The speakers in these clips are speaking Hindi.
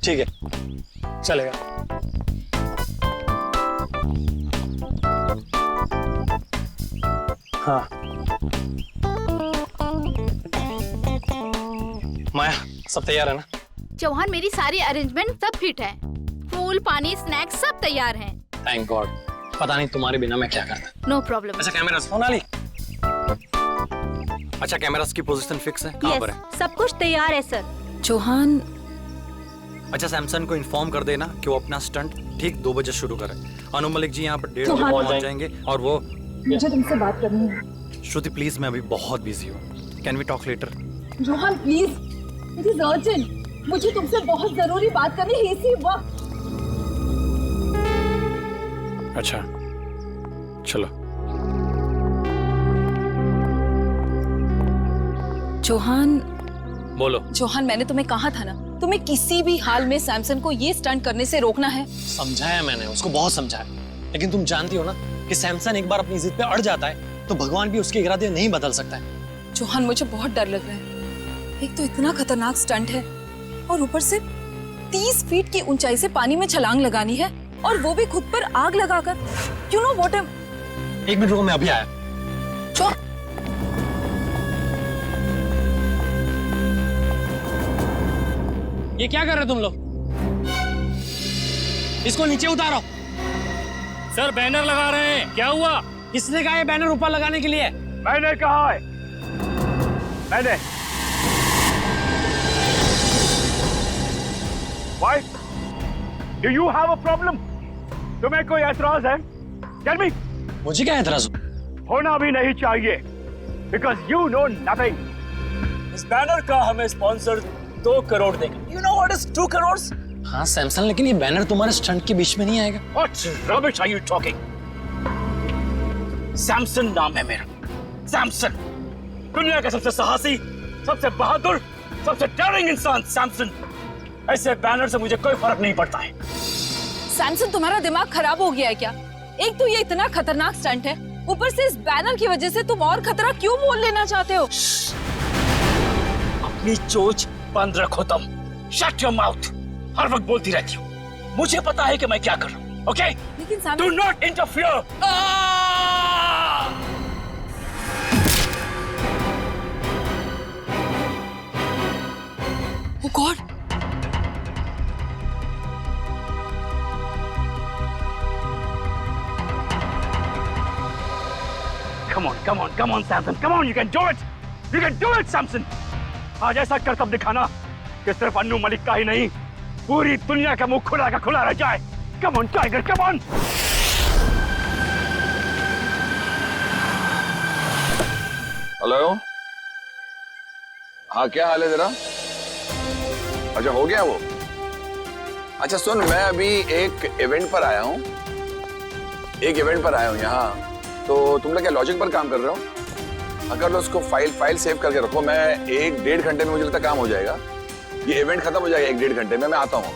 ठीक है, चलेगा। हाँ माया, सब तैयार है ना? चौहान, मेरी सारी अरेंजमेंट सब फिट है। फूल, पानी, स्नैक्स सब तैयार हैं। Thank God. पता नहीं तुम्हारे बिना मैं क्या करता। No problem. अच्छा कैमरास, सोनाली। अच्छा कैमरास की पोजीशन फिक्स है? कहाँ पर है? सब कुछ तैयार है सर। चौहान, अच्छा सैमसन को इन्फॉर्म कर देना कि वो अपना स्टंट ठीक 2 बजे शुरू करे। अनु मलिक जी यहाँ पर 1:30 बजे पहुँच जाएंगे और वो मुझे तुमसे बात करनी है। श्रुति प्लीज, मैं अभी बहुत बिजी हूँ। Can we talk later? Rohan please, it is urgent. मुझे तुमसे बहुत जरूरी बात करनी है इसी वक्त। अच्छा चलो। चौहान, बोलो। चौहान, मैंने तुम्हें कहा था ना, तुम्हें किसी भी हाल में सैमसन को ये स्टंट करने से रोकना है। समझाया मैंने उसको, बहुत समझाया, लेकिन तुम जानती हो ना कि सैमसन एक बार अपनी जिद पे अड़ जाता है तो भगवान भी उसके इरादे नहीं बदल सकता है। चौहान, मुझे बहुत डर लग रहा है। एक तो इतना खतरनाक स्टंट है और ऊपर से 30 फीट की ऊंचाई से पानी में छलांग लगानी है, और वो भी खुद पर आग लगाकर। You know what? एक मिनट रुको, मैं अभी आया। ये क्या कर रहे हो तुम लोग? इसको नीचे उतारो। सर बैनर लगा रहे हैं। क्या हुआ? किसने कहा ये बैनर ऊपर लगाने के लिए? मैंने कहा है। मैंने। Why? Do you have a problem? तुम्हें कोई ऐतराज है? Tell me. मुझे क्या एतराज? होना भी नहीं चाहिए, because you know nothing. इस बैनर का हमें स्पॉन्सर 2 करोड़ देंगे। You know what is 2 crores? हाँ सैमसन, लेकिन ये बैनर तुम्हारे स्टंट के बीच में नहीं आएगा। What rubbish are you talking? Samson नाम है मेरा, सैमसन। दुनिया का सबसे साहसी, सबसे बहादुर, सबसे डेयरिंग इंसान सैमसन। ऐसे बैनर से मुझे कोई फर्क नहीं पड़ता है। सैमसन, तुम्हारा दिमाग खराब हो गया है क्या? एक तो ये इतना खतरनाक स्टंट है, ऊपर से इस बैनर की वजह से तुम और खतरा क्यों मोल लेना चाहते हो? अपनी चोच बंद रखो तुम। Shut your mouth. हर वक्त बोलती रहती हो। मुझे पता है कि मैं क्या कर रहा हूँ, okay? लेकिन Do not interfere. Oh God! Come on, Samson. Come on, you can do it. You can do it, Samson. आज ऐसा करतब दिखाना कि सिर्फ अन्नू मलिक का ही नहीं, पूरी दुनिया का मुंह खुला का खुला रह जाए। Come on, Tiger, come on. Hello, हाँ क्या हाल है तेरा? अच्छा हो गया वो? अच्छा सुन, मैं अभी एक इवेंट पर आया हूँ। यहाँ। तो तुम लोग क्या लॉजिक पर काम कर रहे हो? अगर लो उसको फाइल सेव करके रखो। मैं 1-1.5 घंटे में मुझे लगता काम हो जाएगा। ये इवेंट खत्म हो जाएगा 1-1.5 घंटे में। मैं आता हूँ।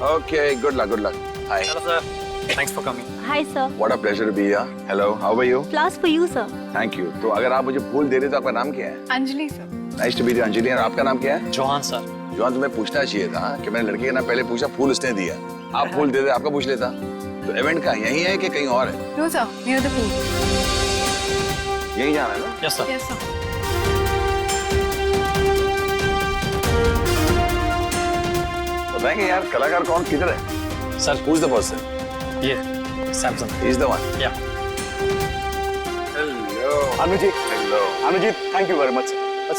Okay, good luck. Hi. Hello sir, thanks for coming. Hi sir. What a pleasure to be here. Hello, how are you? Class for you sir. Thank you. तो अगर आप मुझे फूल दे रहे तो आपका नाम क्या है? Anjali sir. Nice to meet you Anjali. और आपका नाम क्या है? चौहान सर। जॉन, तुम्हें पूछना चाहिए था कि मैंने लड़के का नाम पहले पूछा, फूल उसने दिया। आप फूल दे दे, आपका पूछ लेता। तो इवेंट का यही है कि कहीं और है? No sir, near the pool. यही जाना है ना? Yes sir. Yes sir. बताएंगे यार कलाकार कौन किधर है? Sir Who's the person? ये सैमसन। He's the one. या Hello. Anuji, Hello. Anuji, thank you very much.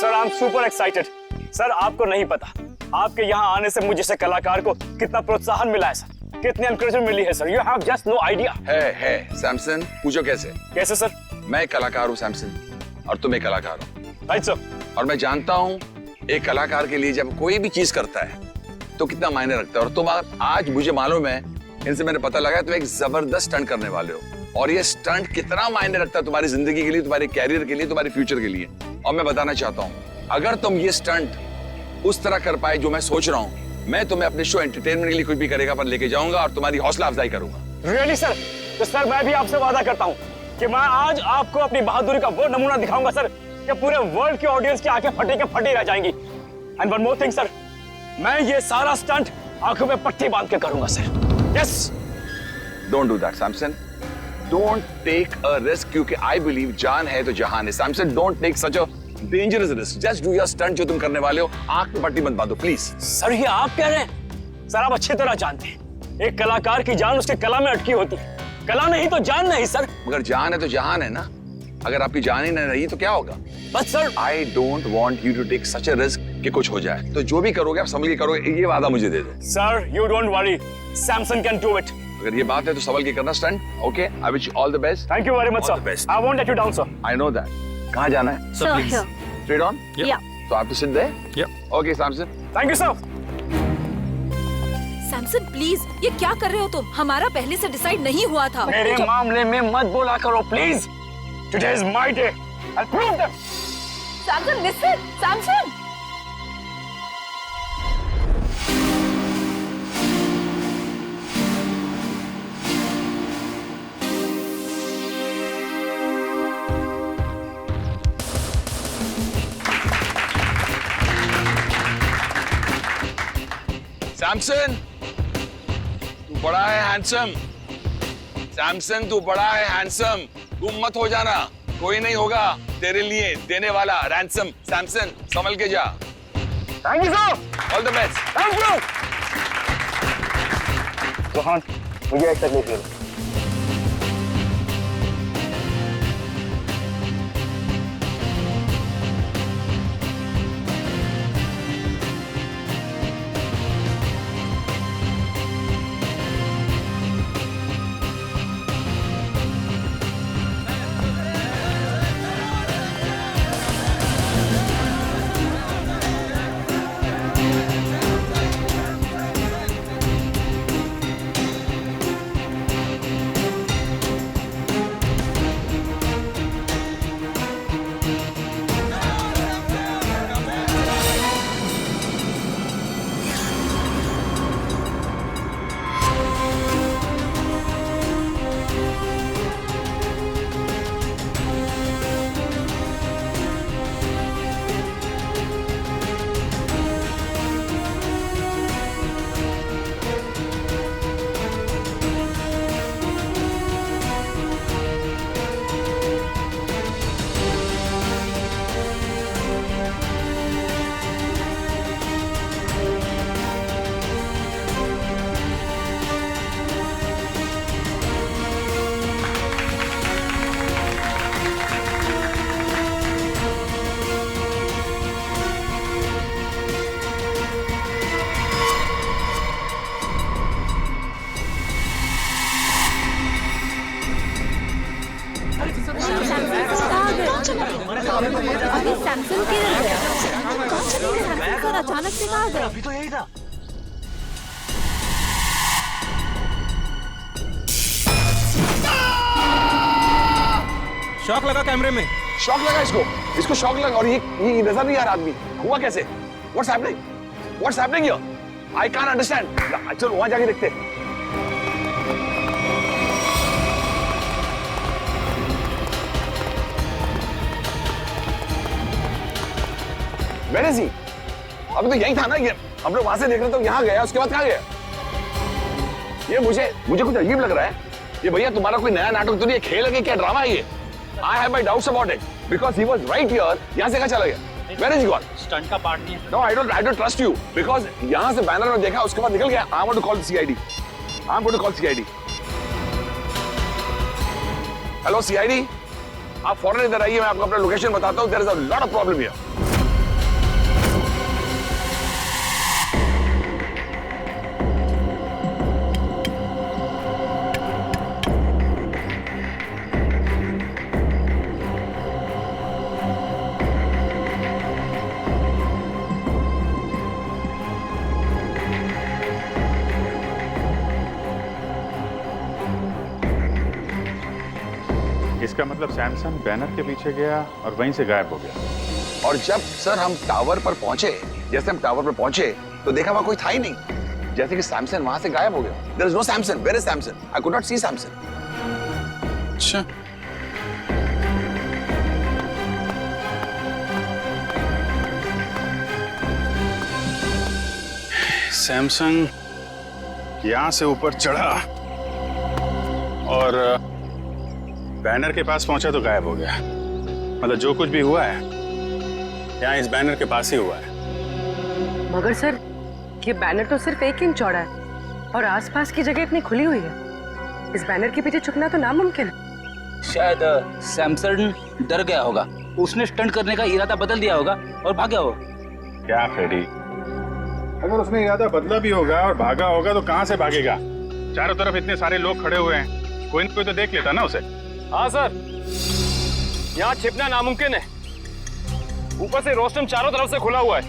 Sir, I am super excited. Sir, आपको नहीं पता, आपके यहाँ आने से मुझे जैसे कलाकार को कितना प्रोत्साहन मिला है सर, कितनी एनकरेजमेंट मिली है sir. You have just no idea. है सैमसन, पूछो कैसे? कैसे सर? मैं एक कलाकार हूँ सैमसन, और तुम एक कलाकार हो। Right sir. और मैं जानता हूँ एक कलाकार के लिए जब कोई भी चीज करता है तो कितना मायने रखता है। और तुम आज मुझे मालूम है, इनसे मैंने पता लगा, तुम एक जबरदस्त स्टंट करने वाले हो। और ये स्टंट कितना मायने रखता है तुम्हारी जिंदगी के लिए, तुम्हारे कैरियर के लिए, तुम्हारे फ्यूचर के लिए। और मैं बताना चाहता हूँ, अगर तुम ये स्टंट उस तरह कर पाए जो मैं सोच रहा हूँ, मैं तुम्हें अपने शो एंटरटेनमेंट के लिए कुछ भी करेगा पर लेके जाऊंगा और तुम्हारी हौसला अफजाई करूंगा। Really sir? तो सर मैं भी आपसे वादा करता हूँ कि मैं आज आपको अपनी बहादुरी का वो नमूना दिखाऊंगा सर कि पूरे वर्ल्ड की ऑडियंस की आंखें फटे के फटे रह जाएंगी। And one more thing sir, मैं ये सारा स्टंट आंखों में पट्टी बांध के करूंगा sir. Yes. Don't do that Samson, don't take a risk, क्योंकि आई बिलीव जान है तो जहान है। Samson, don't take such a dangerous risk, just do your stunt जो तुम करने वाले हो। आंख में पट्टी मत बांधो प्लीज। सर ये आप कह रहे हैं? सर आप अच्छी तरह जानते हैं एक कलाकार की जान उसके कला में अटकी होती है, कला नहीं तो जान नहीं सर। मगर जान है तो जहान है ना, अगर आपकी जान ही नहीं रही तो क्या होगा? बस sir I don't want you to take such a risk कि कुछ हो जाए। तो जो भी करोगे आप संभल के करोगे, ये वादा मुझे दे दो। Sir you don't worry, Samson can do it. अगर ये बात है तो संभल के करना stunt. Okay, I wish you all the best. Thank you very much All the sir. best. I won't let you down sir. I know that. कहाँ जाना है? Sir please. Straight on? या तो आप तो सिद्ध है? Yup. Okay Samson. Thank you sir. Samson please, ये क्या कर रहे हो तुम? हमारा पहले से डिसाइड नहीं हुआ था। मेरे मामले में मत बोला करो please. Today is my day, I prove that. Samson listen, Samson. Samson, तू बड़ा है हैंडसम। सैमसन, तू बड़ा है हैंडसम। तुम मत हो जाना, कोई नहीं होगा तेरे लिए देने वाला रैंसम। सैमसन, संभल के जा। Thank you sir. All the best. Thank you. Rohan, मुझे एक तकलीफ है। अभी सैमसन किधर गया? सैमसन अचानक से कहाँ गया? अभी तो यही था। शॉक लगा कैमरे में। शॉक लगा इसको, इसको शॉक लगा। और ये नजर नहीं आ रहा आदमी। हुआ कैसे? What's happening? What's happening here? I can't understand. चलो वहां जाके देखते हैं। Where is he? अभी तो यही था ना ये। हम लोग वहां से देख रहे थे, यहाँ गया, उसके बाद कहाँ गया? ये मुझे कुछ अजीब लग रहा है। ये भैया तुम्हारा कोई नया नाटक तो नहीं, खेल है कि क्या ड्रामा है ये? I have my doubts about it because he was right here. यहाँ से कहाँ चला गया? Where is he gone? Stunt का पार्ट नहीं है। No, I don't trust you because यहाँ से बैनर में देखा, उसके बाद निकल गया। I want to call the CID. I'm going to call CID. Hello CID, आप फौरन इधर आइए, मैं आपको अपना लोकेशन बताता हूँ। There is a lot of problem here. इसका मतलब सैमसन बैनर के पीछे गया और वहीं से गायब हो गया। और जब सर हम टावर पर पहुंचे, जैसे हम टावर पर पहुंचे तो देखा वहां कोई था ही नहीं, जैसे कि सैमसन वहां से गायब हो गया। There is no Samson. Where is Samson? I could not see Samson. अच्छा, सैमसंग यहाँ से ऊपर चढ़ा और बैनर के पास पहुंचा तो गायब हो गया। मतलब जो कुछ भी हुआ है यहाँ इस बैनर के पास ही हुआ है। मगर सर, ये बैनर तो सिर्फ 1 इंच चौड़ा है और आसपास की जगह इतनी खुली हुई है। इस बैनर के पीछे छुपना तो नामुमकिन है। शायद सैमसन डर गया होगा, उसने स्टंट करने का इरादा बदल दिया होगा और भागा होगा। क्या फ्रेडी, अगर उसने इरादा बदला भी होगा और भागा होगा तो कहाँ से भागेगा? चारों तरफ इतने सारे लोग खड़े हुए हैं, कोई न कोई तो देख लेता ना उसे। हाँ सर, यहाँ छिपना नामुमकिन है। ऊपर से रोस्टम चारों तरफ से खुला हुआ है।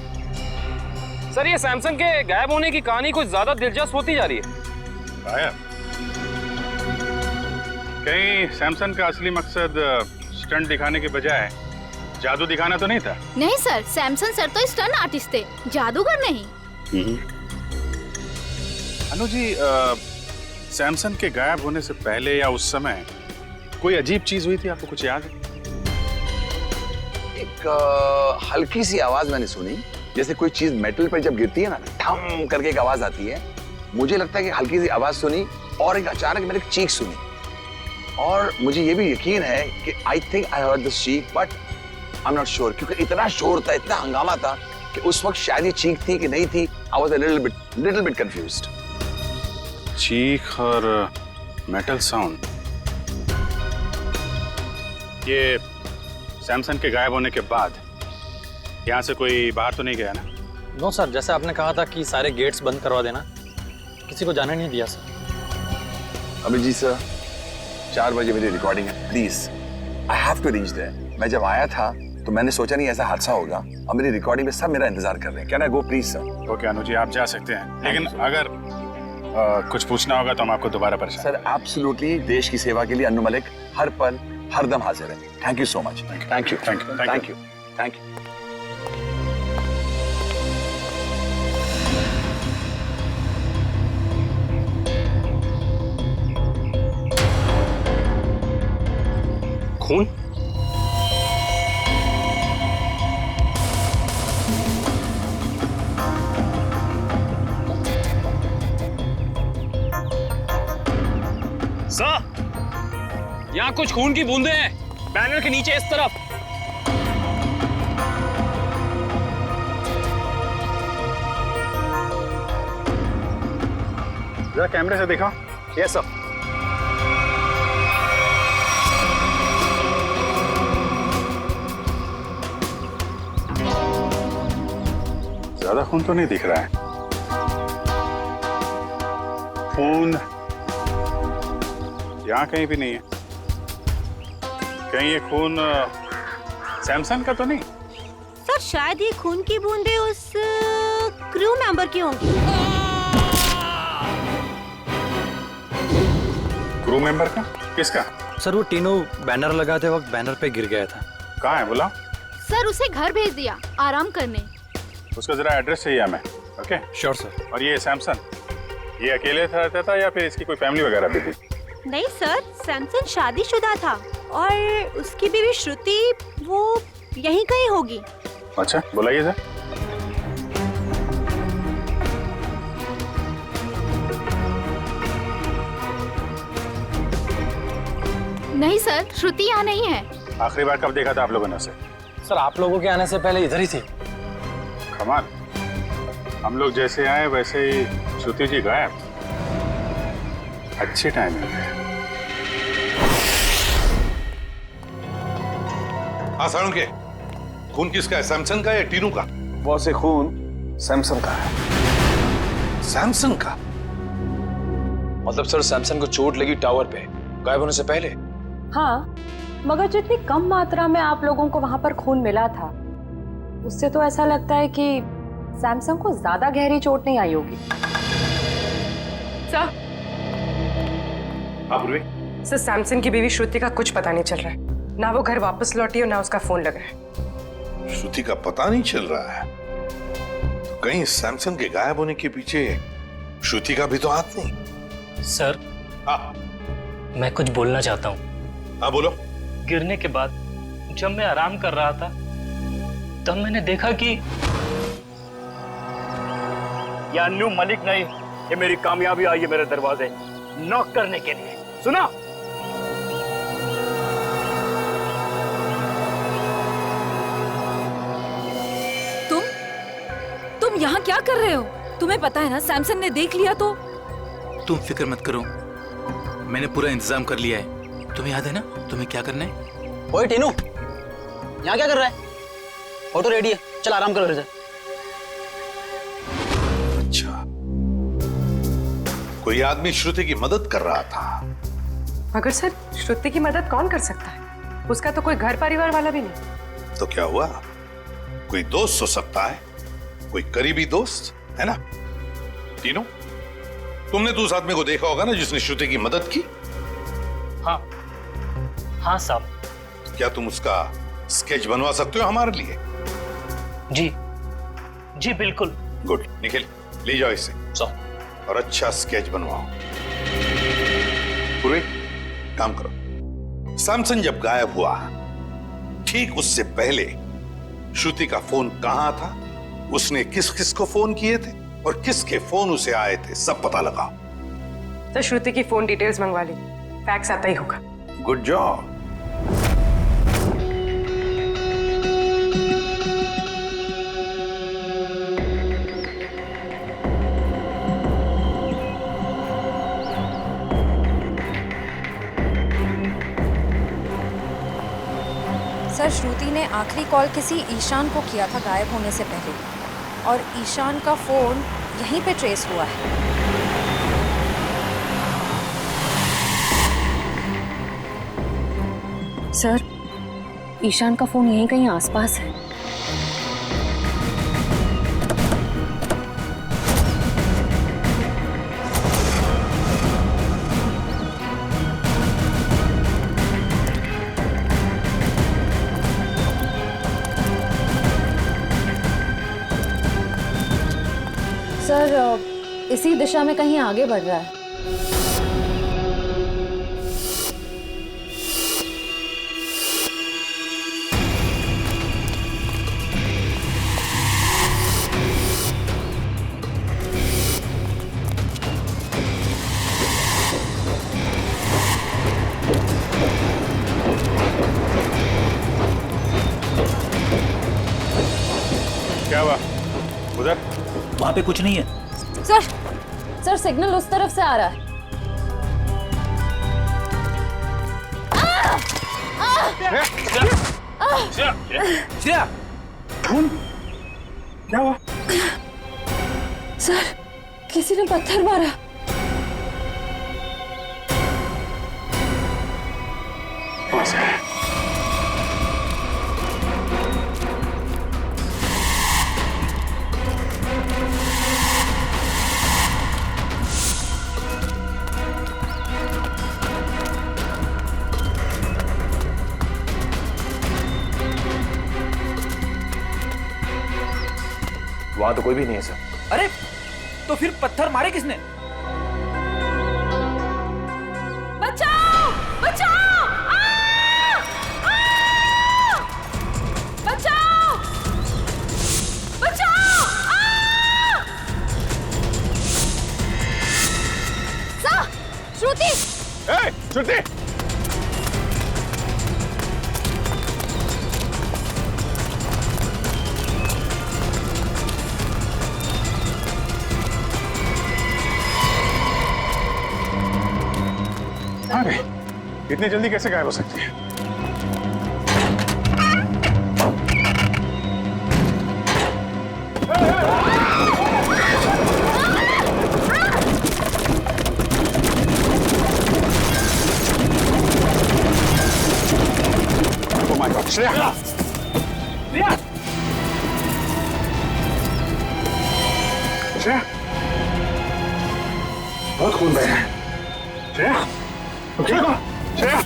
सर, ये सैमसन के गायब होने की कहानी कुछ ज्यादा दिलचस्प होती जा रही है। गायब? कहीं सैमसन का असली मकसद स्टंट दिखाने के बजाय जादू दिखाना तो नहीं था? नहीं सर, सैमसन सर तो स्टंट आर्टिस्ट थे, जादूगर नहीं। अनु जी, सैमसन के गायब होने से पहले या उस समय कोई अजीब चीज हुई थी, आपको कुछ याद है? एक हल्की सी आवाज मैंने सुनी, जैसे कोई चीज मेटल पर जब गिरती है ना, ठम करके एक आवाज आती है। मुझे लगता है कि हल्की सी आवाज सुनी और एक अचानक मैंने एक चीख सुनी। और मुझे ये भी यकीन है कि I think I heard this चीख, but I am not sure, क्योंकि इतना शोर था, इतना हंगामा था कि उस वक्त शायद ये चीख थी कि नहीं थी। I was a little bit confused. चीख और मेटल साउंड, ये सैमसन के गायब होने के बाद यहाँ से कोई बाहर तो नहीं गया ना? नो सर, जैसे आपने कहा था कि सारे गेट्स बंद करवा देना, किसी को जाने नहीं दिया सर। अभिजीत सर, 4 बजे मेरी रिकॉर्डिंग है, please I have to reach there. मैं जब आया था तो मैंने सोचा नहीं ऐसा हादसा होगा, और मेरी रिकॉर्डिंग में सब मेरा इंतजार कर रहे हैं। Can I go please sir? Okay Anu ji, आप जा सकते हैं, लेकिन अगर कुछ पूछना होगा तो हम आपको दोबारा परेशान। सर एब्सोल्युटली, देश की सेवा के लिए अन्नू मलिक हर पल हर दम हाजिर है। Thank you so much. Thank you thank you thank you thank you. खून? सर, यहाँ कुछ खून की बूंदें हैं, बैनर के नीचे इस तरफ। जरा कैमरे से देखो। Yes sir. ज्यादा खून तो नहीं दिख रहा है। खून यहाँ कहीं भी नहीं है। कहीं ये खून सैमसन का तो नहीं? सर, शायद ये खून की बूंदें उस क्रू मेंबर की होंगी। क्रू मेंबर का? किसका? सर, वो तीनों बैनर लगाते वक्त बैनर पे गिर गया था। कहाँ है बोला? सर, उसे घर भेज दिया आराम करने। उसका जरा एड्रेस चाहिए हमें। Okay sure sir. और ये सैमसन, ये अकेले रहता था या फिर इसकी कोई फैमिली वगैरह भी थी? नहीं सर, सैमसन शादीशुदा था और उसकी बीवी श्रुति वो यहीं कहीं होगी। अच्छा, बुलाइए सर। नहीं सर, श्रुति यहाँ नहीं है। आखिरी बार कब देखा था आप लोगों ने उसे? सर, आप लोगों के आने से पहले इधर ही थी। कमाल, हम लोग जैसे आए वैसे ही श्रुति जी गायब। अच्छी टाइमिंग है। हाँ सारुण के, खून किसका है, सैमसन का या टीनू का? वो से खून सैमसन का है। सैमसन का? मतलब सर, सैमसन को चोट लगी टावर पे गायब होने से पहले। हाँ, मगर जितनी कम मात्रा में आप लोगों को वहां पर खून मिला था, उससे तो ऐसा लगता है कि सैमसन को ज्यादा गहरी चोट नहीं आई होगी। सर, सर, सैमसन की बीवी श्रुति का कुछ पता नहीं चल रहा है। ना वो घर वापस लौटी और ना उसका फोन लगा है। श्रुति का पता नहीं चल रहा है? तो कहीं सैमसन के गायब होने के पीछे श्रुति का भी तो हाथ नहीं? सर, हाँ, मैं कुछ बोलना चाहता हूँ। हाँ बोलो। गिरने के बाद जब मैं आराम कर रहा था तब मैंने देखा कि या अन्नू मलिक नहीं, ये मेरी कामयाबी आई है मेरे दरवाजे नॉक करने के लिए। सुना? तुम यहाँ क्या कर रहे हो? तुम्हें पता है ना सैमसन ने देख लिया तो? तुम फिक्र मत करो, मैंने पूरा इंतजाम कर लिया है। तुम्हें याद है ना तुम्हें क्या करना है? ओए टीनू, यहाँ क्या कर रहा है? ऑटो रेडी है, चल आराम करो घर से। अच्छा, कोई आदमी श्रुति की मदद कर रहा था। मगर सर, श्रुति की मदद कौन कर सकता है? उसका तो कोई घर परिवार वाला भी नहीं। तो क्या हुआ? कोई दोस्त हो सकता है, कोई करीबी दोस्त, है ना? तीनों, तुमने तो उस आदमी को देखा होगा ना जिसने श्रुति की मदद की? हाँ हाँ साहब। क्या तुम उसका स्केच बनवा सकते हो हमारे लिए? जी जी बिल्कुल। गुड, निखिल ले जाओ इसे और अच्छा स्केच बनवाओ। पूरे काम करो। सैमसन जब गायब हुआ ठीक उससे पहले श्रुति का फोन कहां था, उसने किस किस को फोन किए थे और किसके फोन उसे आए थे, सब पता लगाओ। सर श्रुति की फोन डिटेल्स मंगवा ली, फैक्स आता ही होगा। Good job. सर श्रुति ने आखिरी कॉल किसी ईशान को किया था गायब होने से पहले, और ईशान का फोन यहीं पे ट्रेस हुआ है। सर ईशान का फोन यहीं कहीं आसपास है। सर इसी दिशा में कहीं आगे बढ़ रहा है। क्या हुआ उधर? वहां पे कुछ नहीं है सर सिग्नल उस तरफ से आ रहा है। श्रेया, क्या हुआ? सर किसी ने पत्थर मारा। वहां तो कोई भी नहीं है सर। अरे तो फिर पत्थर मारे किसने? बचाओ बचाओ! बचाओ बचाओ! श्रुति! श्रुति! अरे इतनी जल्दी कैसे गायब हो सकती है? Oh my God, Shreya! Shreya! बहुत खून बह रहा है। श्रेया! श्रेया!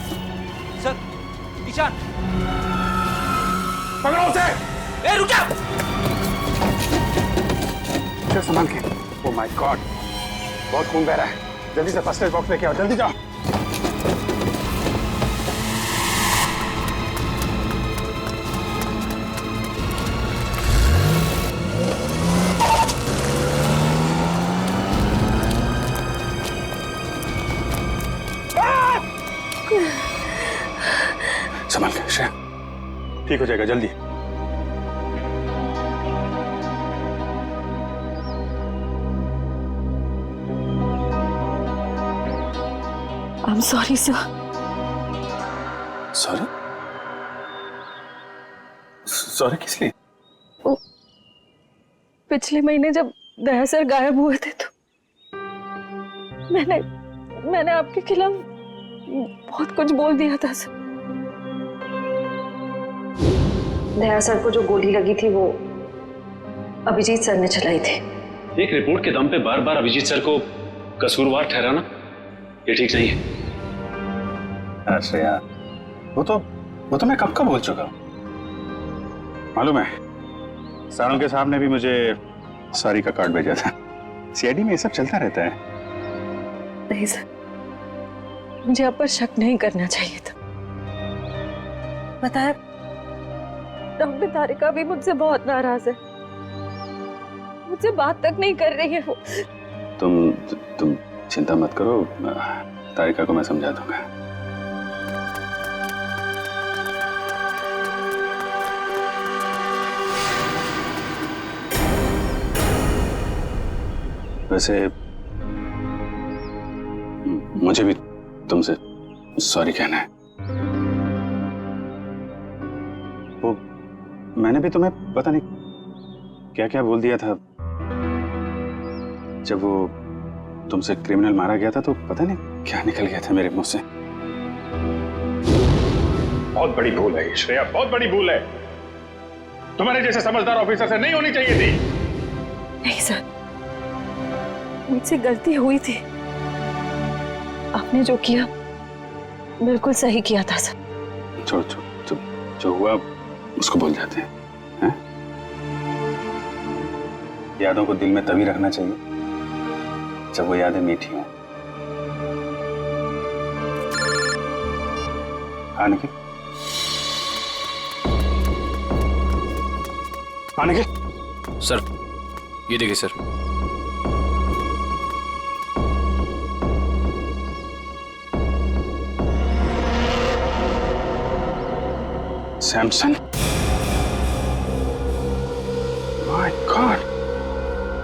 सर, ईशान! पकड़ो उसे! ए, रुक जा! संभाल के। ओह माय गॉड, बहुत खून बह रहा है। जल्दी से फर्स्ट एड बॉक्स लेके आओ, जल्दी जाओ। ठीक हो जाएगा जल्दी। I am sorry sir. Sorry? Sorry किस लिए? पिछले महीने जब दया सर गायब हुए थे तो मैंने आपके खिलाफ बहुत कुछ बोल दिया था सर। दया सर को जो गोली लगी थी वो अभिजीत सर ने चलाई थी। एक रिपोर्ट के दम पे बार बार अभिजीत सर को कसूरवार ठहराना ये ठीक नहीं है। श्रेया, वो तो मैं कब का बोल चुका हूँ। मालूम है, सारंगे साहब ने भी मुझे सॉरी का कार्ड भेजा था। सीआईडी में ये सब चलता रहता है। नहीं सर, मुझे आप पर शक नहीं करना चाहिए था। बताया, डॉक्टर तारिका भी मुझसे बहुत नाराज है, मुझसे बात तक नहीं कर रही है वो। तुम चिंता मत करो, तारिका को मैं समझा दूंगा। वैसे मुझे भी तुमसे सॉरी कहना है। वो मैंने भी तुम्हें पता नहीं क्या क्या बोल दिया था। जब वो तुमसे क्रिमिनल मारा गया था तो पता नहीं क्या निकल गया था मेरे मुंह से। बहुत बड़ी भूल है श्रेया, बहुत बड़ी भूल है। तुम्हारे जैसे समझदार ऑफिसर से नहीं होनी चाहिए थी। नहीं सर, मुझसे गलती हुई थी। आपने जो किया बिल्कुल सही किया था सर। छोड़, जो हुआ उसको भूल जाते हैं। यादों को दिल में तभी रखना चाहिए जब वो यादें मीठी हों। हाँ निखिल, हाँ निखिल। सर ये देखिए सर। सैमसन, माय गॉड,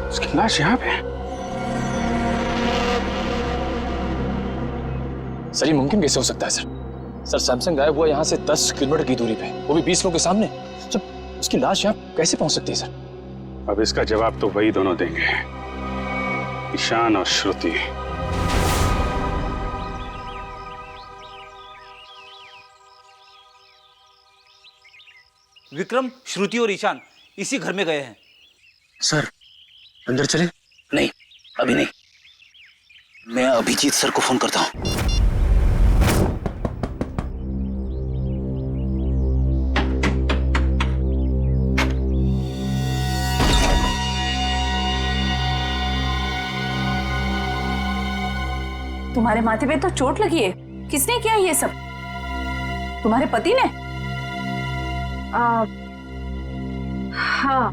उसकी लाश यहाँ पे है। सर ये मुमकिन कैसे हो सकता है सर? सर सैमसन गायब हुआ यहाँ से 10 किलोमीटर की दूरी पे, वो भी 20 लोगों के सामने। सर उसकी लाश यहाँ कैसे पहुंच सकती है सर? अब इसका जवाब तो वही दोनों देंगे, ईशान और श्रुति। विक्रम, श्रुति और ईशान इसी घर में गए हैं। सर अंदर चले? नहीं, अभी नहीं। मैं अभिजीत सर को फोन करता हूँ। तुम्हारे माथे पे तो चोट लगी है, किसने किया ये सब? तुम्हारे पति ने? हाँ,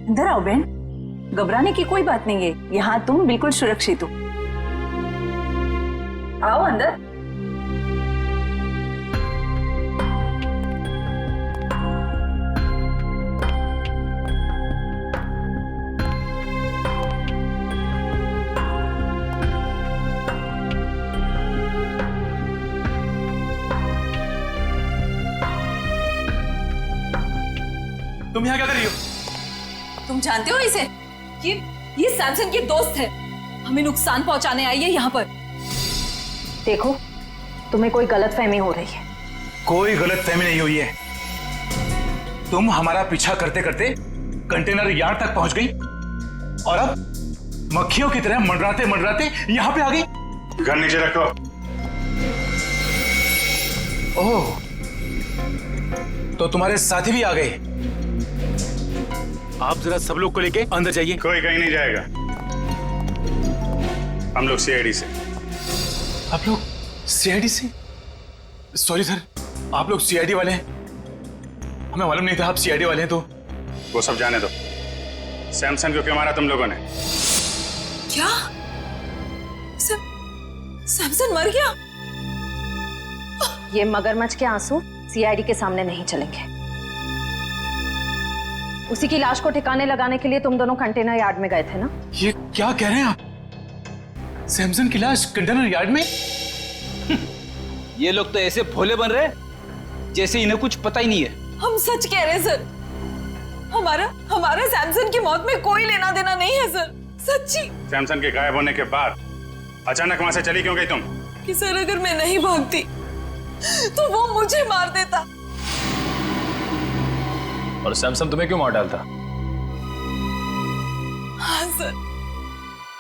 अंदर आओ बहन, घबराने की कोई बात नहीं है, यहाँ तुम बिल्कुल सुरक्षित हो। आओ अंदर। तुम यहाँ क्या कर रही हो? तुम जानते हो इसे? ये सैमसन की दोस्त है, हमें नुकसान पहुंचाने आई है यहाँ पर। देखो, तुम्हें कोई गलतफहमी हो रही है। कोई गलतफहमी नहीं हुई है। तुम हमारा पीछा करते करते कंटेनर यार्ड तक पहुंच गई और अब मक्खियों की तरह मंडराते मंडराते यहाँ पे आ गई। गन नीचे रखो। ओह, तो तुम्हारे साथी भी आ गए। आप जरा सब लोग को लेके अंदर जाइए। कोई कहीं नहीं जाएगा, हम लोग सीआईडी से। आप लोग सीआईडी से? सॉरी सर, आप लोग सीआईडी वाले हैं? हमें मालूम नहीं था आप सीआईडी वाले हैं। तो वो सब जाने दो। सैमसन को क्यों मारा तुम लोगों ने? क्या? सैमसन मर गया? ये मगरमच्छ के आंसू सीआईडी के सामने नहीं चलेंगे। उसी की लाश को ठिकाने लगाने के लिए तुम दोनों कंटेनर यार्ड में गए थे ना? ये क्या कह रहे हैं आप? सैमसन की लाश कंटेनर यार्ड में? ये लोग तो ऐसे भोले बन रहे जैसे इन्हें कुछ पता ही नहीं है। हम सच कह रहे हैं सर, हमारा सैमसन की मौत में कोई लेना देना नहीं है सर, सच्ची। सैमसन के गायब होने के बाद अचानक वहां से चली क्यों गई तुम? कि सर अगर मैं नहीं भागती तो वो मुझे मार देता। और सैमसन तुम्हें क्यों मार डालता? हाँ सर,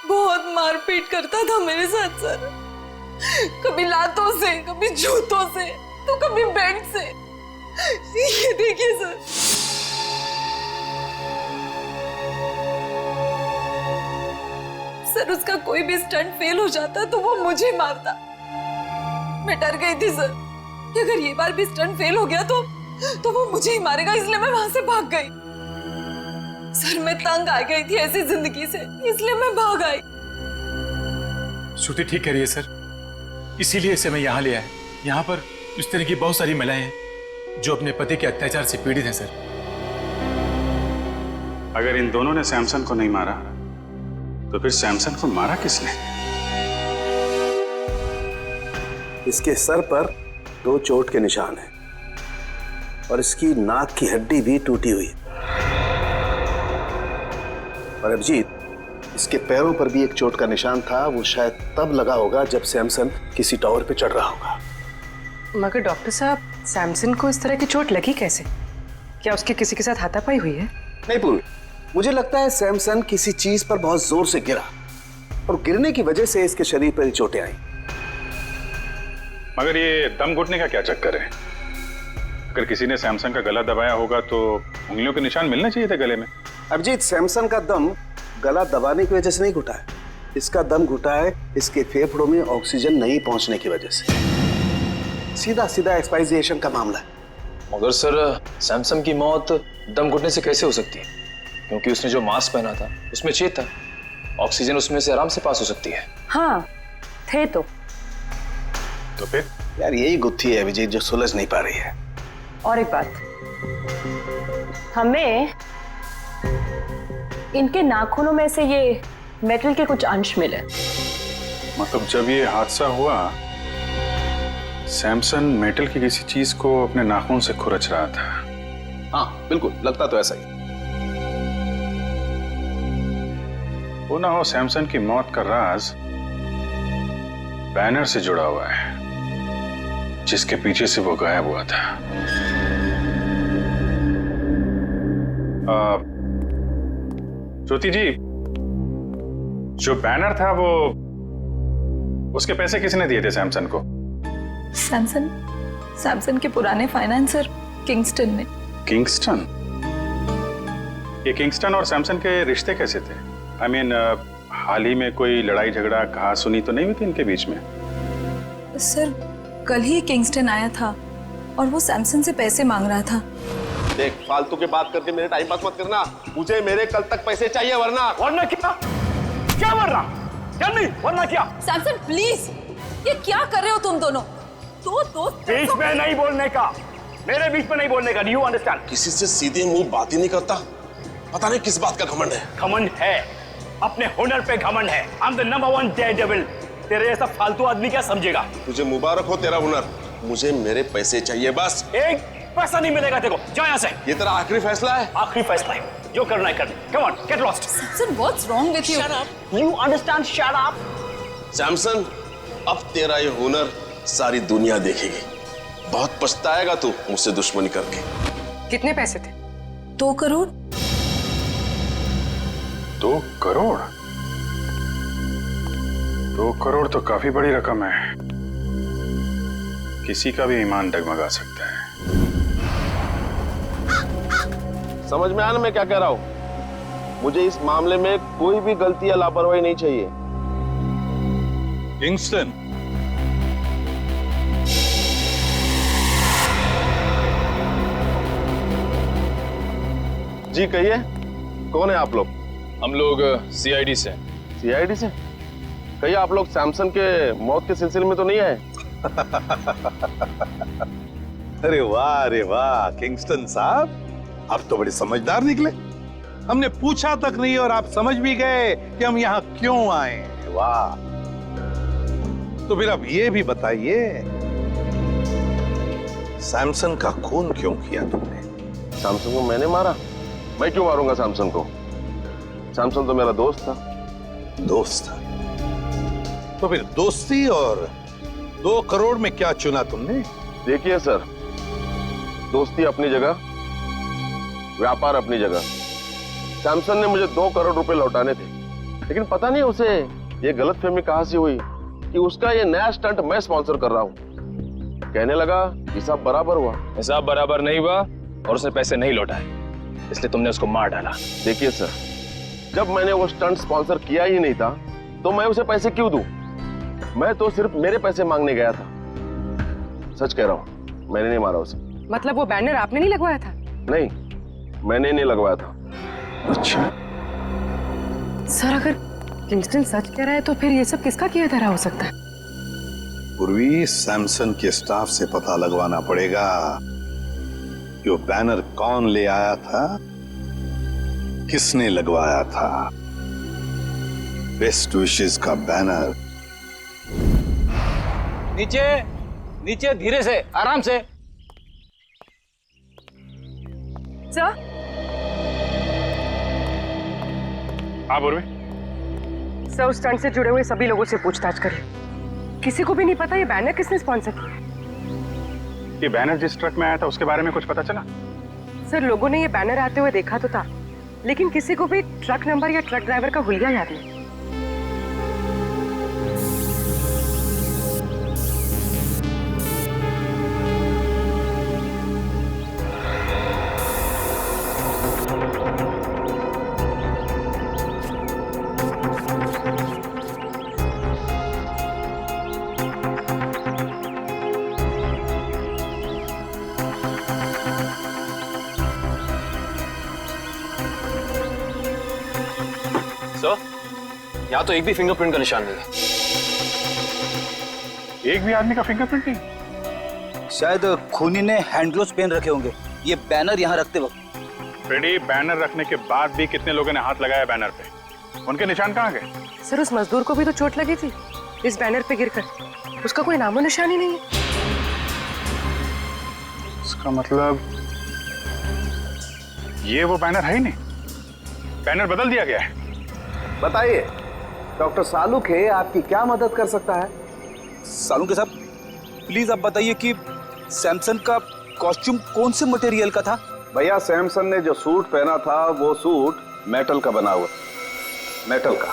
बहुत मारपीट करता था मेरे साथ सर, कभी लातों से, कभी जूतों से, तो कभी बेल्ट से। ये देखिए सर। सर उसका कोई भी स्टंट फेल हो जाता तो वो मुझे मारता। मैं डर गई थी सर कि अगर ये बार भी स्टंट फेल हो गया तो वो मुझे ही मारेगा, इसलिए मैं वहां से भाग गई। सर मैं तंग आ गई थी ऐसी जिंदगी से, इसलिए मैं भाग आई। श्रुति ठीक कह रही है सर, इसीलिए इसे मैं यहाँ ले आया। यहाँ पर इस तरह की बहुत सारी महिलाएं हैं जो अपने पति के अत्याचार से पीड़ित हैं सर। अगर इन दोनों ने सैमसन को नहीं मारा तो फिर सैमसन को मारा किसने? इसके सर पर 2 चोट के निशान हैं और इसकी नाक की हड्डी भी टूटी हुई है। और अभिजीत, इसके पैरों पर भी एक चोट का निशान था, वो शायद तब लगा होगा जब सैमसन किसी टावर पे चढ़ रहा होगा। मगर डॉक्टर साहब, सैमसन को इस तरह की चोट लगी कैसे? क्या उसके किसी के साथ हाथापाई हुई है? नहीं पूर्वी, मुझे लगता है सैमसन किसी चीज पर बहुत जोर से गिरा और गिरने की वजह से इसके शरीर पर चोटें आई। मगर ये दम घुटने का क्या चक्कर है? अगर किसी ने सैमसन का गला दबाया होगा तो उंगलियों के निशान मिलने चाहिए थे गले में। अभिजीत, सैमसन का दम गला दबाने की वजह से नहीं घुटा है, इसका दम घुटा है इसके फेफड़ों में ऑक्सीजन नहीं पहुंचने की वजह से। सीधा सीधा एक्सपायरिएशन का मामला है। मगर सर, सैमसन की मौत दम घुटने से कैसे हो सकती है? क्योंकि उसने जो मास्क पहना था उसमें छेद था, ऑक्सीजन उसमें से आराम से पास हो सकती है। हाँ थे तो फिर यार यही गुत्थी है अभिजीत जो सुलझ नहीं पा रही है। और एक बात, हमें इनके नाखूनों में से ये मेटल के कुछ अंश मिले। मतलब जब ये हादसा हुआ सैमसन मेटल की किसी चीज को अपने नाखून से खुरच रहा था। हाँ बिल्कुल, लगता तो ऐसा ही। वो ना हो सैमसन की मौत का राज बैनर से जुड़ा हुआ है जिसके पीछे से वो गायब हुआ था। ज्योति जी, जो बैनर था वो उसके पैसे किसने दिए थे सैमसन को? सैमसन के पुराने फाइनेंसर किंगस्टन ने। किंगस्टन? ये किंगस्टन और सैमसन के रिश्ते कैसे थे? आई मीन, हाल ही में कोई लड़ाई झगड़ा कहा सुनी तो नहीं हुई थी इनके बीच में? सर कल ही किंगस्टन आया था और वो सैमसन से पैसे मांग रहा था। देख, फालतू की बात करके मेरे टाइम पास मत करना, मुझे मेरे कल तक पैसे चाहिए, वरना क्या वरना? वरना क्या? सैमसन प्लीज, ये क्या कर रहे हो तुम दोनों? दो दोस्त बीच में नहीं बोलने का, मेरे बीच में नहीं बोलने का। Do you understand? किसी से सीधे मुंह बात ही नहीं करता, पता नहीं किस बात का घमंड है। घमंड है, अपने हुनर पे घमंड है। I am the number 1 Daredevil. तेरे जैसा फालतू आदमी क्या समझेगा? तुझे मुबारक हो तेरा हुनर, मुझे मेरे पैसे चाहिए बस। एक पैसा नहीं मिलेगा तेरे को, जा यहाँ से। ये तेरा आखिरी फैसला है? आखिरी फैसला है, जो करना है कर। Come on, get lost. Samson, what's wrong with you? Shut up. You understand? Shut up. Samson, अब तेरा ये हुनर सारी दुनिया देखेगी। बहुत पछताएगा तू मुझसे दुश्मनी करके। कितने पैसे थे? 2 करोड़। 2 करोड़? 2 करोड़ तो काफी बड़ी रकम है, किसी का भी ईमान डगमगा सकता है। समझ में आया ना मैं क्या कह रहा हूं? मुझे इस मामले में कोई भी गलती या लापरवाही नहीं चाहिए। किंगस्टन, जी कहिए, कौन है आप लोग? हम लोग सीआईडी से। सीआईडी से? कहिए, आप लोग सैमसन के मौत के सिलसिले में तो नहीं आए? अरे वाह किंगस्टन साहब, आप तो बड़े समझदार निकले। हमने पूछा तक नहीं और आप समझ भी गए कि हम यहाँ क्यों आए हैं। वाह। तो फिर अब ये भी बताइए, सैमसन का खून क्यों किया तुमने? सैमसन को मैंने मारा? मैं क्यों मारूंगा सैमसन को? सैमसन तो मेरा दोस्त था। दोस्त था? तो फिर दोस्ती और 2 करोड़ में क्या चुना तुमने? देखिए सर, दोस्ती अपनी जगह, व्यापार अपनी जगह। सैमसन ने मुझे 2 करोड़ रुपए लौटाने थे, लेकिन पता नहीं उसे ये गलतफहमी कहां से हुई कि उसका ये नया स्टंट मैं स्पॉन्सर कर रहा हूं। कहने लगा हिसाब बराबर हुआ। हिसाब बराबर नहीं हुआ और उसने पैसे नहीं लौटाए, इसलिए तुमने उसको मार डाला। देखिए सर, जब मैंने वो स्टंट स्पॉन्सर किया ही नहीं था तो मैं उसे पैसे क्यों दूं? मैं तो सिर्फ मेरे पैसे मांगने गया था। सच कह रहा हूं, मैंने नहीं मारा उसे। मतलब वो बैनर आपने नहीं लगवाया था? नहीं, मैंने नहीं लगवाया था। अच्छा सर, अगर किंगस्टन सच कह रहा है तो फिर ये सब किसका किया धरा हो सकता है? पूर्वी, सैमसन के स्टाफ से पता लगवाना पड़ेगा कि वो बैनर कौन ले आया था, किसने लगवाया था। बेस्ट विशेस का बैनर। नीचे नीचे, धीरे से, आराम से। सर, हाँ पूर्वी। सर, उस स्टंट से जुड़े हुए सभी लोगों से पूछताछ करिए। किसी को भी नहीं पता ये बैनर किसने स्पॉन्सर किया। ये बैनर जिस ट्रक में आया था उसके बारे में कुछ पता चला? सर, लोगों ने ये बैनर आते हुए देखा तो था, लेकिन किसी को भी ट्रक नंबर या ट्रक ड्राइवर का हुलिया याद नहीं। यहाँ तो एक भी फिंगरप्रिंट का निशान नहीं है। एक भी आदमी का फिंगरप्रिंट नहीं? शायद खूनी ने हैंड ग्लोव्स पहन रखे होंगे ये बैनर यहाँ रखते वक्त। फ्रेडी, बैनर रखने के बाद भी कितने लोगों ने हाथ लगाया बैनर पे? उनके निशान कहाँ गए? सर, उस मजदूर को भी तो चोट लगी थी इस बैनर पे गिरकर। उसका कोई नामो निशान ही नहीं है। इसका मतलब ये वो बैनर है ही नहीं, बैनर बदल दिया गया है। बताइए, डॉक्टर सालुक है, आपकी क्या मदद कर सकता है? सालुके साहब, प्लीज आप बताइए कि सैमसन का कॉस्ट्यूम कौन से मटेरियल का था? भैया, सैमसन ने जो सूट पहना था वो सूट मेटल का बना हुआ। मेटल का।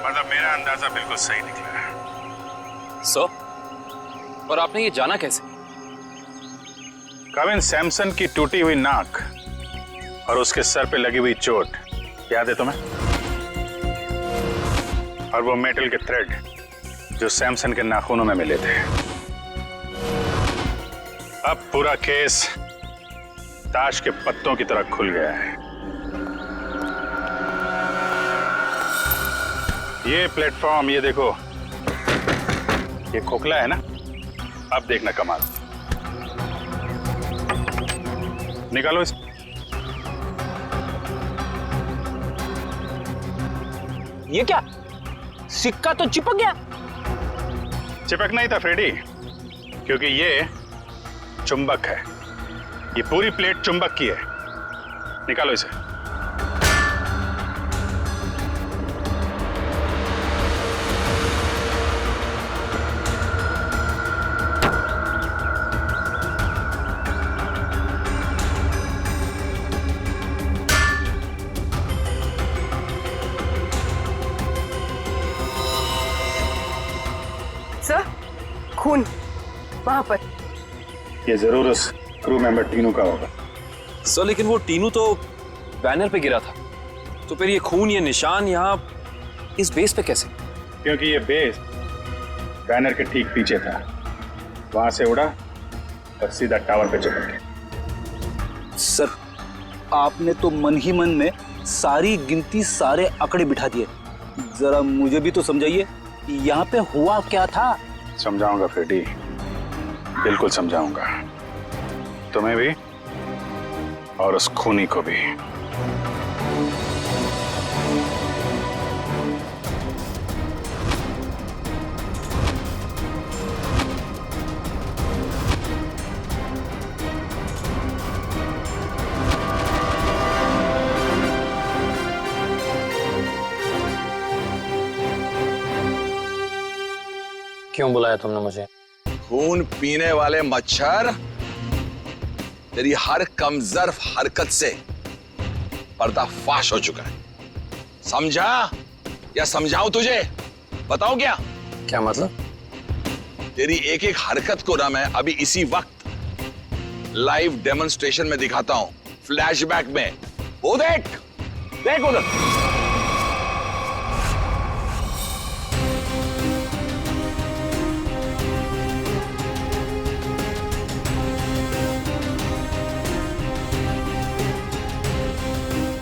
मतलब मेरा अंदाजा बिल्कुल सही निकला है। सर, और आपने ये जाना कैसे? कविन, सैमसन की टूटी हुई नाक और उसके सर पे लगी हुई चोट याद है तुम्हें? और वो मेटल के थ्रेड जो सैमसन के नाखूनों में मिले थे। अब पूरा केस ताश के पत्तों की तरह खुल गया है। ये प्लेटफॉर्म, ये देखो, ये खोखला है ना? अब देखना कमाल। निकालो इस। ये क्या? सिक्का तो चिपक गया। चिपकना ही था फ्रेडी, क्योंकि ये चुंबक है। ये पूरी प्लेट चुंबक की है। निकालो इसे। सर, खून वहां पर। ये जरूर उस क्रू मेंबर टीनू का होगा। सर, लेकिन वो टीनू तो बैनर पे गिरा था, तो फिर ये खून, ये निशान यहाँ इस बेस पे कैसे? क्योंकि ये बेस बैनर के ठीक पीछे था, वहां से उड़ा और सीधा टावर पे चिपक गया। सर, आपने तो मन ही मन में सारी गिनती, सारे आंकड़े बिठा दिए। जरा मुझे भी तो समझाइए, यहाँ पे हुआ क्या था? समझाऊंगा फ्रेडी, बिल्कुल समझाऊंगा। तुम्हें भी और उस खूनी को भी। क्यों बुलाया तुमने मुझे? खून पीने वाले मच्छर, तेरी हर कमजोर हरकत से पर्दाफाश हो चुका है। समझा या समझाऊं तुझे? बताओ क्या? क्या मतलब? तेरी एक एक हरकत को ना मैं अभी इसी वक्त लाइव डेमोन्स्ट्रेशन में दिखाता हूं, फ्लैशबैक में। वो देख, देख उधर।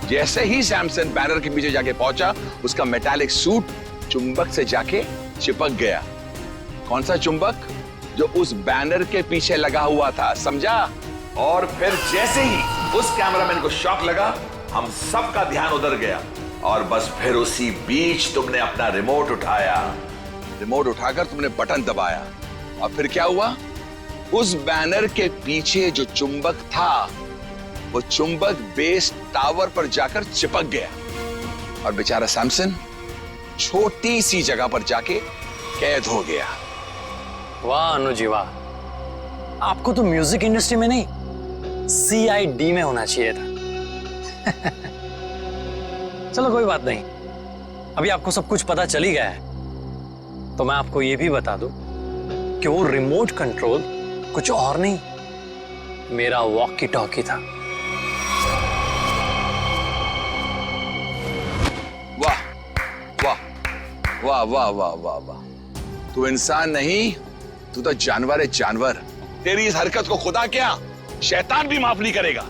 जैसे ही सैमसन बैनर के पीछे जाके पहुंचा, उसका मेटालिक सूट चुंबक से जाके चिपक गया। कौन सा चुंबक? जो उस बैनर के पीछे लगा हुआ था, समझा? और फिर जैसे ही उस कैमरामैन को शॉक लगा, हम सबका ध्यान उधर गया और बस फिर उसी बीच तुमने अपना रिमोट उठाया। रिमोट उठाकर तुमने बटन दबाया और फिर क्या हुआ? उस बैनर के पीछे जो चुंबक था, वो चुंबक बेस टावर पर जाकर चिपक गया और बेचारा सैमसन छोटी सी जगह पर जाके कैद हो गया। वाह अनुजी वाह, आपको तो म्यूजिक इंडस्ट्री में नहीं, CID में होना चाहिए था। चलो कोई बात नहीं, अभी आपको सब कुछ पता चल ही गया है, तो मैं आपको यह भी बता दूं कि वो रिमोट कंट्रोल कुछ और नहीं, मेरा वॉकी टॉकी था। वाह वाह वाह वाह वाह वाह वाह, तू इंसान नहीं, तू तो जानवर है, जानवर। तेरी इस हरकत को खुदा क्या शैतान भी माफ नहीं करेगा।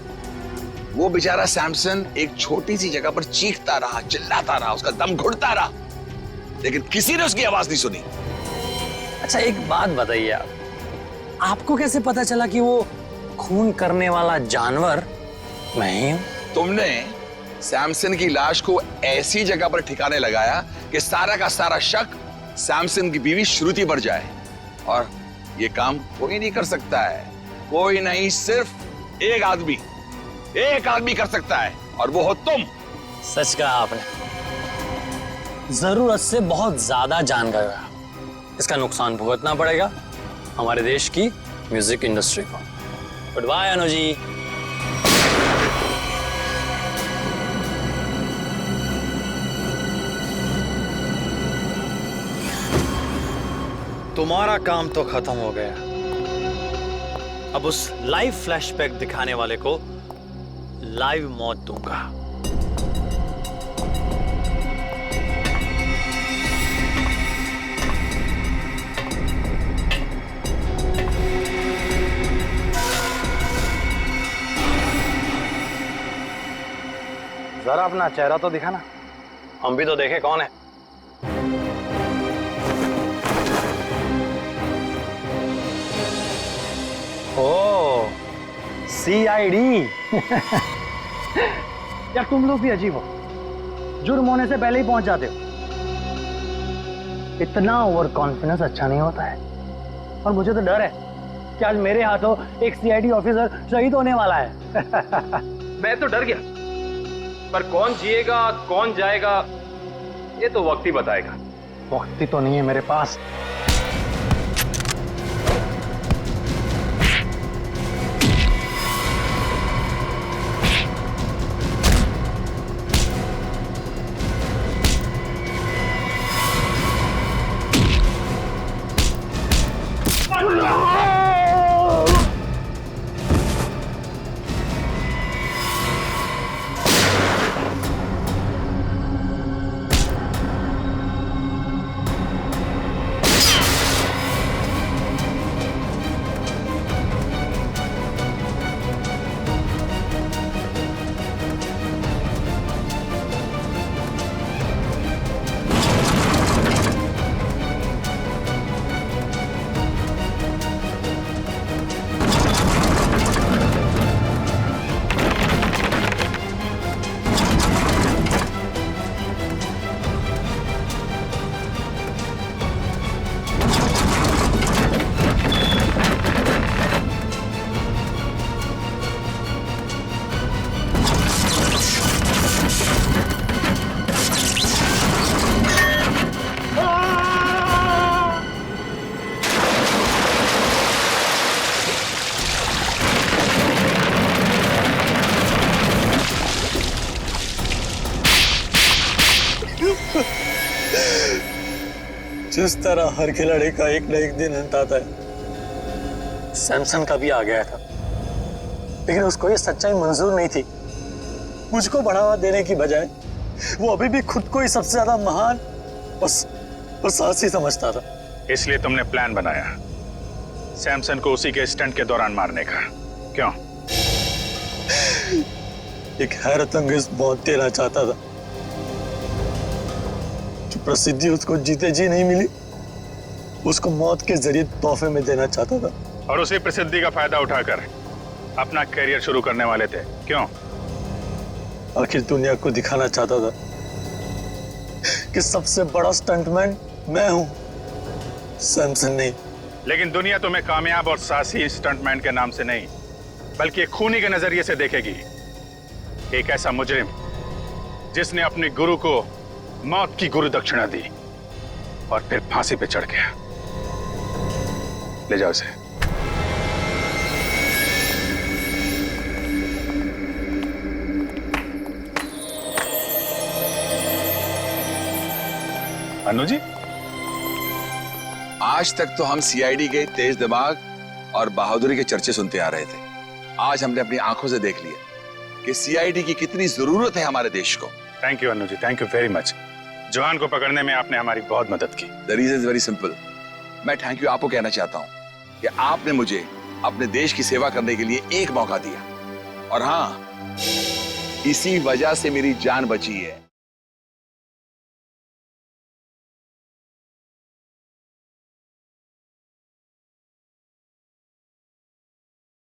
वो बेचारा सैमसन एक छोटी सी जगह पर चीखता रहा, चिल्लाता रहा, उसका दम घुटता रहा, लेकिन किसी ने उसकी आवाज नहीं सुनी। अच्छा एक बात बताइए, आपको कैसे पता चला कि वो खून करने वाला जानवर मैं ही हूं? तुमने सैमसन की लाश को ऐसी जगह पर ठिकाने लगाया कि सारा का सारा शक सैमसन की बीवी श्रुति पर जाए, और ये काम कोई नहीं कर सकता है। कोई नहीं, सिर्फ एक आदमी कर सकता है, और वो हो तुम। सच कहा आपने, जरूरत से बहुत ज्यादा जान गया। इसका नुकसान भुगतना पड़ेगा हमारे देश की म्यूजिक इंडस्ट्री को। Good bye Anuji. तुम्हारा काम तो खत्म हो गया। अब उस लाइव फ्लैशबैक दिखाने वाले को लाइव मौत दूंगा। जरा अपना चेहरा तो दिखाना, हम भी तो देखे कौन है। ओ CID। यार तुम लोग भी अजीब हो, जुर्म होने से पहले ही पहुंच जाते हो। इतना ओवर कॉन्फिडेंस अच्छा नहीं होता है, और मुझे तो डर है कि आज मेरे हाथों एक CID ऑफिसर शहीद होने वाला है। मैं तो डर गया, पर कौन जिएगा कौन जाएगा ये तो वक्त ही बताएगा। वक्त ही तो नहीं है मेरे पास। जिस तरह हर खिलाड़ी का एक न एक दिन अंत आता है, सैमसन का भी आ गया था, लेकिन उसको ये सच्चाई मंजूर नहीं थी। मुझको बढ़ावा देने की बजाय वो अभी भी खुद को ही सबसे ज्यादा महान और साहसी समझता था। इसलिए तुमने प्लान बनाया सैमसन को उसी के स्टंट के दौरान मारने का, क्यों? एक हैरतअंगेज मौत देना चाहता था। जो प्रसिद्धि उसको जीते जी नहीं मिली, उसको मौत के जरिए तोहफे में देना चाहता था। और उसी प्रसिद्धि का फायदा उठाकर अपना करियर शुरू करने वाले थे, क्यों? आखिर दुनिया को दिखाना चाहता था कि सबसे बड़ा स्टंटमैन मैं हूं, सैमसन नहीं। लेकिन दुनिया तुम्हें कामयाब और साहसी स्टंटमैन के नाम से नहीं, बल्कि एक खूनी के नजरिए से देखेगी। एक ऐसा मुजरिम जिसने अपने गुरु को मौत की गुरु दक्षिणा दी और फिर फांसी पे चढ़ गया। ले जाओ इसे। अनु जी, आज तक तो हम सीआईडी के तेज दिमाग और बहादुरी के चर्चे सुनते आ रहे थे। आज हमने अपनी आंखों से देख लिया कि सीआईडी की कितनी जरूरत है हमारे देश को। Thank you Anu ji, thank you very much. Johan को पकड़ने में आपने हमारी बहुत मदद की। The reason is very simple. मैं थैंक यू आपको कहना चाहता हूं कि आपने मुझे अपने देश की सेवा करने के लिए एक मौका दिया, और हाँ, इसी वजह से मेरी जान बची है।